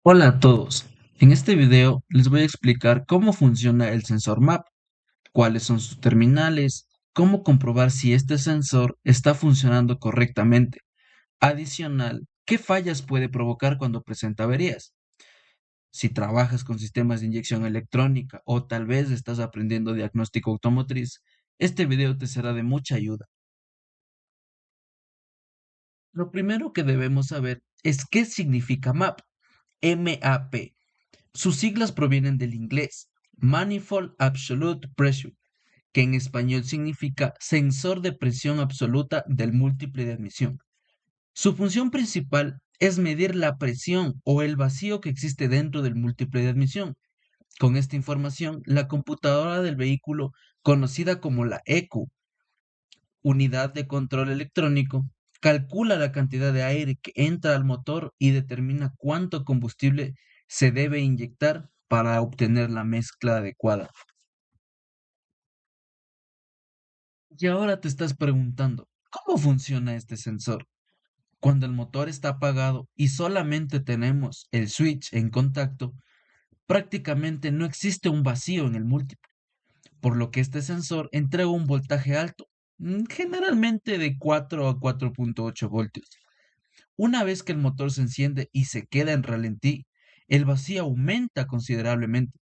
Hola a todos. En este video les voy a explicar cómo funciona el sensor MAP, cuáles son sus terminales, cómo comprobar si este sensor está funcionando correctamente. Adicional, qué fallas puede provocar cuando presenta averías. Si trabajas con sistemas de inyección electrónica o tal vez estás aprendiendo diagnóstico automotriz, este video te será de mucha ayuda. Lo primero que debemos saber es qué significa MAP. MAP. Sus siglas provienen del inglés Manifold Absolute Pressure, que en español significa sensor de presión absoluta del múltiple de admisión. Su función principal es medir la presión o el vacío que existe dentro del múltiple de admisión. Con esta información, la computadora del vehículo, conocida como la ECU, unidad de control electrónico, calcula la cantidad de aire que entra al motor y determina cuánto combustible se debe inyectar para obtener la mezcla adecuada. Y ahora te estás preguntando, ¿cómo funciona este sensor? Cuando el motor está apagado y solamente tenemos el switch en contacto, prácticamente no existe un vacío en el múltiple, por lo que este sensor entrega un voltaje alto, generalmente de 4 a 4.8 voltios. Una vez que el motor se enciende y se queda en ralentí, el vacío aumenta considerablemente.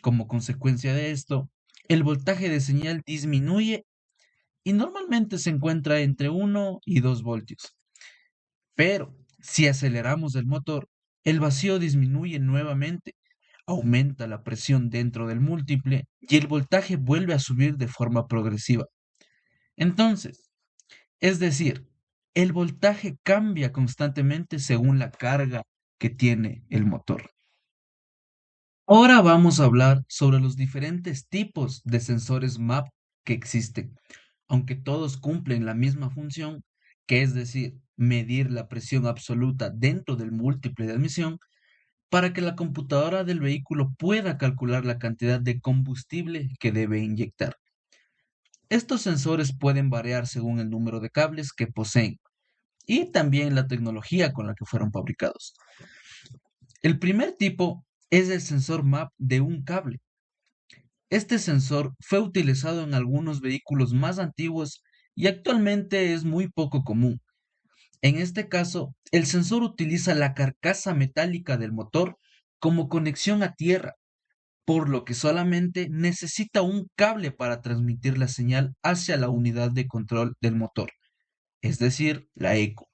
Como consecuencia de esto, el voltaje de señal disminuye y normalmente se encuentra entre 1 y 2 voltios. Pero si aceleramos el motor, el vacío disminuye nuevamente, aumenta la presión dentro del múltiple y el voltaje vuelve a subir de forma progresiva. Entonces, es decir, el voltaje cambia constantemente según la carga que tiene el motor. Ahora vamos a hablar sobre los diferentes tipos de sensores MAP que existen, aunque todos cumplen la misma función, que es decir, medir la presión absoluta dentro del múltiple de admisión para que la computadora del vehículo pueda calcular la cantidad de combustible que debe inyectar. Estos sensores pueden variar según el número de cables que poseen y también la tecnología con la que fueron fabricados. El primer tipo es el sensor MAP de un cable. Este sensor fue utilizado en algunos vehículos más antiguos y actualmente es muy poco común. En este caso, el sensor utiliza la carcasa metálica del motor como conexión a tierra, por lo que solamente necesita un cable para transmitir la señal hacia la unidad de control del motor, es decir, la ECU.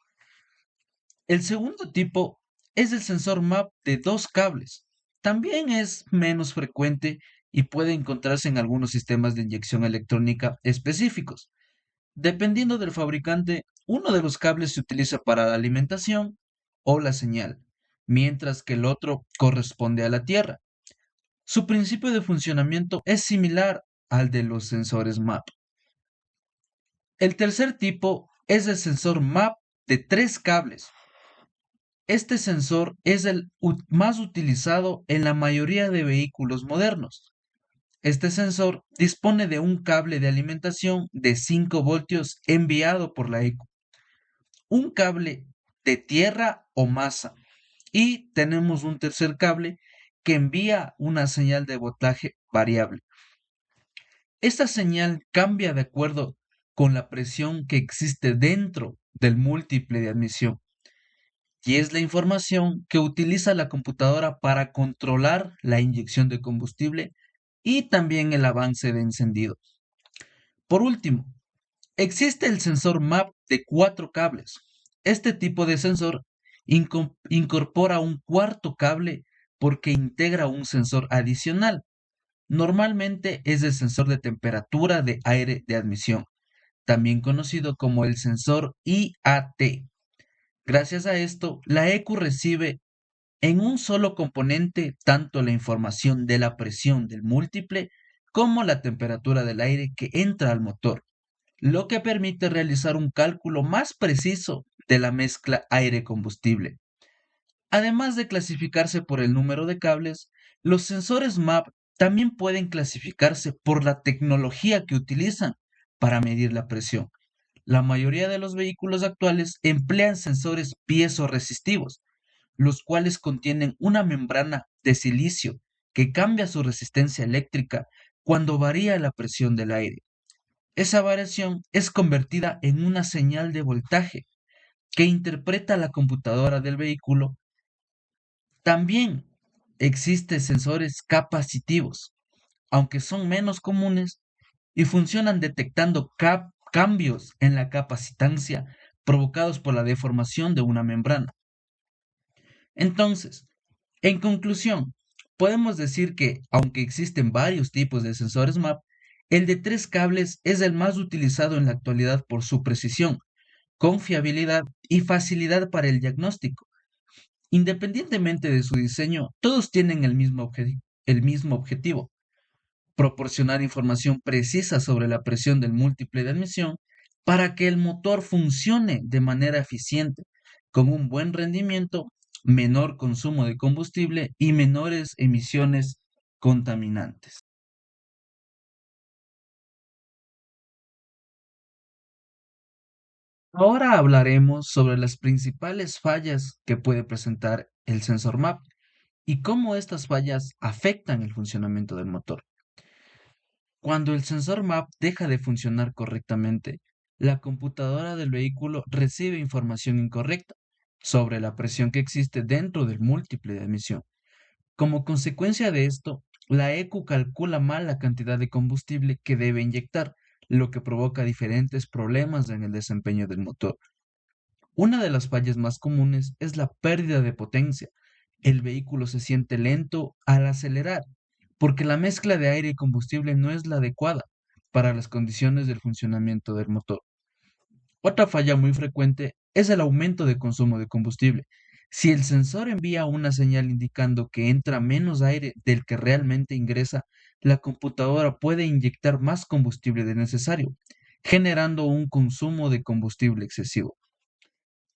El segundo tipo es el sensor MAP de dos cables. También es menos frecuente y puede encontrarse en algunos sistemas de inyección electrónica específicos. Dependiendo del fabricante, uno de los cables se utiliza para la alimentación o la señal, mientras que el otro corresponde a la tierra. Su principio de funcionamiento es similar al de los sensores MAP. El tercer tipo es el sensor MAP de tres cables. Este sensor es el más utilizado en la mayoría de vehículos modernos. Este sensor dispone de un cable de alimentación de 5 voltios enviado por la ECU, un cable de tierra o masa y tenemos un tercer cable que envía una señal de voltaje variable. Esta señal cambia de acuerdo con la presión que existe dentro del múltiple de admisión y es la información que utiliza la computadora para controlar la inyección de combustible y también el avance de encendido. Por último, existe el sensor MAP de cuatro cables. Este tipo de sensor incorpora un cuarto cable porque integra un sensor adicional. Normalmente es el sensor de temperatura de aire de admisión, también conocido como el sensor IAT. Gracias a esto, la ECU recibe en un solo componente tanto la información de la presión del múltiple como la temperatura del aire que entra al motor, lo que permite realizar un cálculo más preciso de la mezcla aire-combustible. Además de clasificarse por el número de cables, los sensores MAP también pueden clasificarse por la tecnología que utilizan para medir la presión. La mayoría de los vehículos actuales emplean sensores piezoresistivos, los cuales contienen una membrana de silicio que cambia su resistencia eléctrica cuando varía la presión del aire. Esa variación es convertida en una señal de voltaje que interpreta la computadora del vehículo. También existen sensores capacitivos, aunque son menos comunes y funcionan detectando cambios en la capacitancia provocados por la deformación de una membrana. Entonces, en conclusión, podemos decir que, aunque existen varios tipos de sensores MAP, el de 3 cables es el más utilizado en la actualidad por su precisión, confiabilidad y facilidad para el diagnóstico. Independientemente de su diseño, todos tienen el mismo objetivo: proporcionar información precisa sobre la presión del múltiple de admisión para que el motor funcione de manera eficiente, con un buen rendimiento, menor consumo de combustible y menores emisiones contaminantes. Ahora hablaremos sobre las principales fallas que puede presentar el sensor MAP y cómo estas fallas afectan el funcionamiento del motor. Cuando el sensor MAP deja de funcionar correctamente, la computadora del vehículo recibe información incorrecta sobre la presión que existe dentro del múltiple de emisión. Como consecuencia de esto, la ECU calcula mal la cantidad de combustible que debe inyectar, lo que provoca diferentes problemas en el desempeño del motor. Una de las fallas más comunes es la pérdida de potencia. El vehículo se siente lento al acelerar porque la mezcla de aire y combustible no es la adecuada para las condiciones del funcionamiento del motor. Otra falla muy frecuente es el aumento de consumo de combustible. Si el sensor envía una señal indicando que entra menos aire del que realmente ingresa, la computadora puede inyectar más combustible del necesario, generando un consumo de combustible excesivo.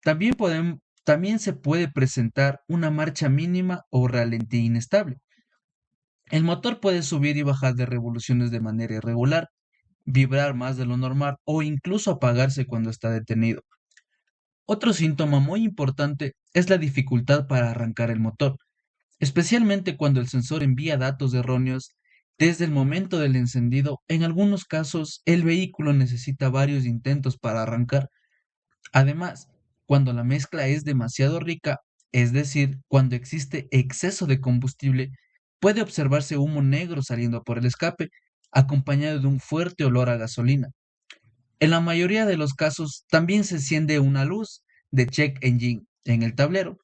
También se puede presentar una marcha mínima o ralentí inestable. El motor puede subir y bajar de revoluciones de manera irregular, vibrar más de lo normal o incluso apagarse cuando está detenido. Otro síntoma muy importante es la dificultad para arrancar el motor, especialmente cuando el sensor envía datos erróneos desde el momento del encendido. En algunos casos, el vehículo necesita varios intentos para arrancar. Además, cuando la mezcla es demasiado rica, es decir, cuando existe exceso de combustible, puede observarse humo negro saliendo por el escape, acompañado de un fuerte olor a gasolina. En la mayoría de los casos, también se enciende una luz de check engine en el tablero.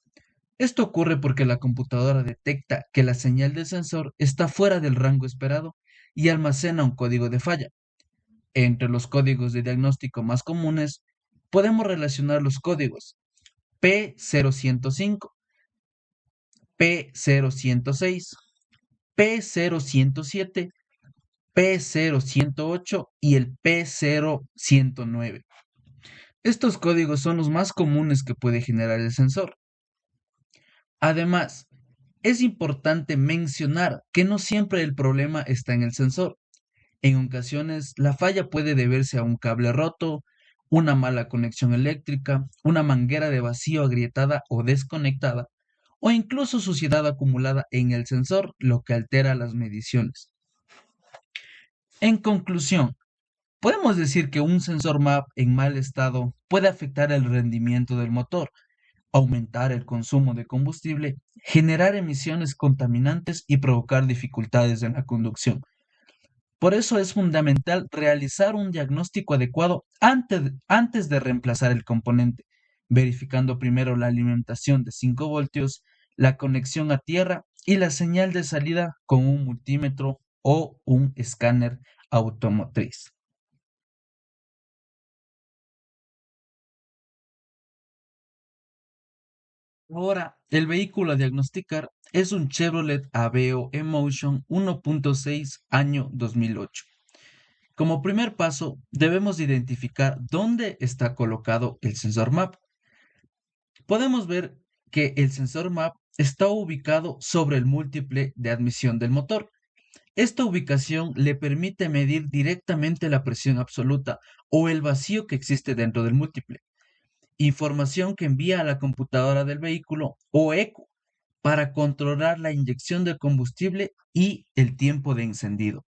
Esto ocurre porque la computadora detecta que la señal del sensor está fuera del rango esperado y almacena un código de falla. Entre los códigos de diagnóstico más comunes, podemos relacionar los códigos P0105, P0106, P0107, P0108 y el P0109. Estos códigos son los más comunes que puede generar el sensor. Además, es importante mencionar que no siempre el problema está en el sensor. En ocasiones, la falla puede deberse a un cable roto, una mala conexión eléctrica, una manguera de vacío agrietada o desconectada, o incluso suciedad acumulada en el sensor, lo que altera las mediciones. En conclusión, podemos decir que un sensor MAP en mal estado puede afectar el rendimiento del motor, aumentar el consumo de combustible, generar emisiones contaminantes y provocar dificultades en la conducción. Por eso es fundamental realizar un diagnóstico adecuado antes de reemplazar el componente, verificando primero la alimentación de 5 voltios, la conexión a tierra y la señal de salida con un multímetro o un escáner automotriz. Ahora, el vehículo a diagnosticar es un Chevrolet Aveo Emotion 1.6 año 2008. Como primer paso, debemos identificar dónde está colocado el sensor MAP. Podemos ver que el sensor MAP está ubicado sobre el múltiple de admisión del motor. Esta ubicación le permite medir directamente la presión absoluta o el vacío que existe dentro del múltiple. información que envía a la computadora del vehículo o ECU para controlar la inyección de combustible y el tiempo de encendido.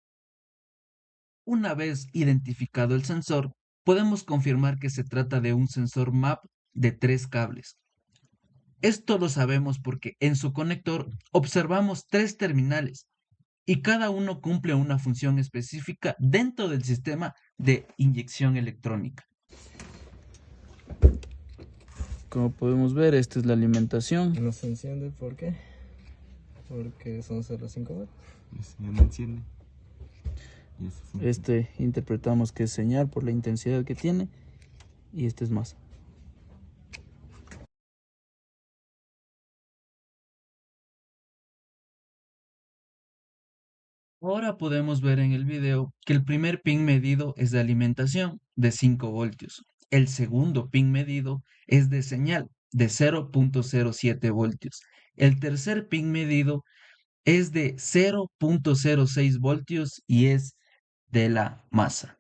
Una vez identificado el sensor, podemos confirmar que se trata de un sensor MAP de 3 cables. Esto lo sabemos porque en su conector observamos 3 terminales y cada uno cumple una función específica dentro del sistema de inyección electrónica. Como podemos ver, esta es la alimentación. No se enciende, ¿por qué? Porque son 0,5 watts. Ya no enciende. Este interpretamos que es señal por la intensidad que tiene y este es masa. Ahora podemos ver en el video que el primer pin medido es de alimentación de 5 voltios. El segundo pin medido es de señal de 0.07 voltios. El tercer pin medido es de 0.06 voltios y es de la masa.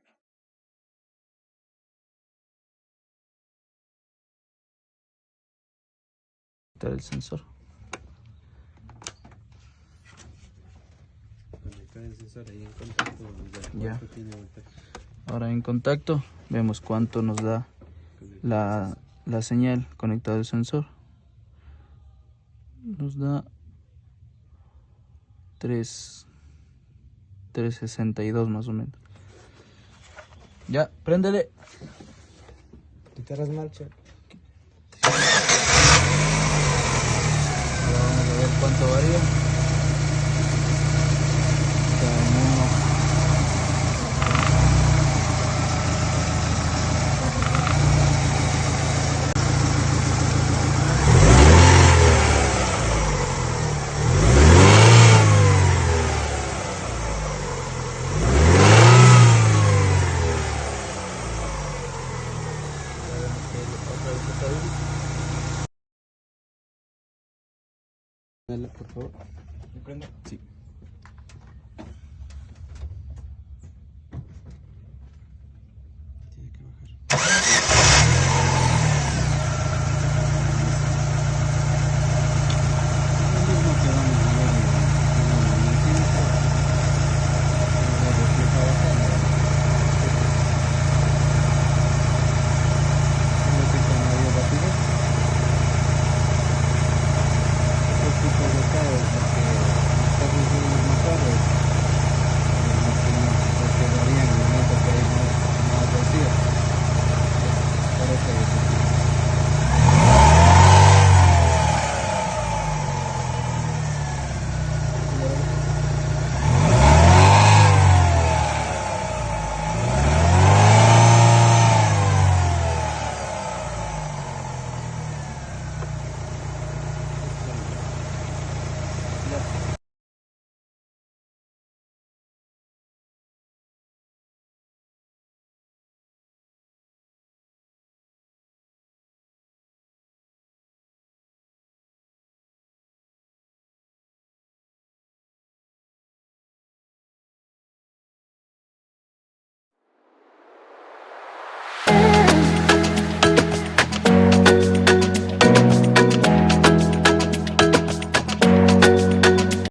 El sensor. Conectar el sensor ahí en contacto. Ya. Tiene voltaje. Ahora en contacto vemos cuánto nos da la señal conectada al sensor. Nos da 3.62 más o menos. Ya, préndele. Quitar las marchas. Ahora vamos a ver cuánto varía. Está en 1. Dale, por favor. ¿Me prende? Sí.